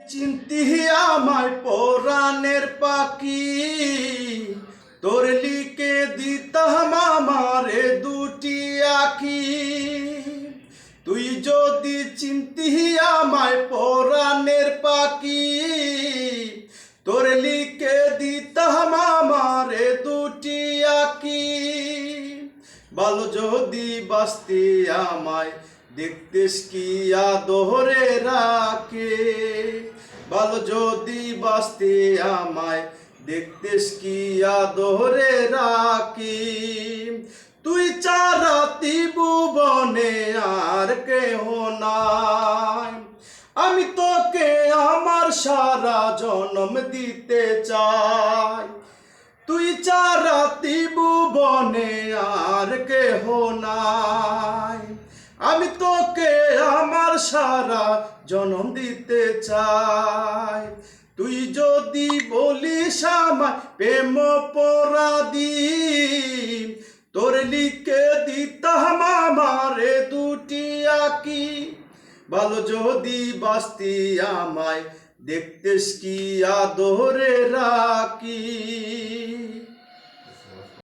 চিন্তি আমায় পরাণের পাখি, তোর লিখে দিতাম আমারে দুটি আখি। তুই যদি চিন্তি আমায় পরাণের পাখি, তোর লিখে দিতাম আমারে দুটি আখি। ভালো যদি বাঁচতে আমায় দেখতেস কি আদরে রাখে, ভালো যদি বাঁচতে আমায় দেখতেস কি আদরে রাখি। তুই ছাড়া ত্রিভুবনে আর কেহ নাই, আমি তোকে আমার সারা জনম দিতে চাই। তুই ছাড়া ত্রিভুবনে আর কেহ নাই, আমি তোকে আমার সারা জনম দিতে চাই। তুই যদি বলিস আমায় প্রেম পরাধী, তোর লিখে দিতাম আমারে দুটি আঁকি। ভালো যদি বাঁচতি আমায় দেখতেস কি আদরে রাখি।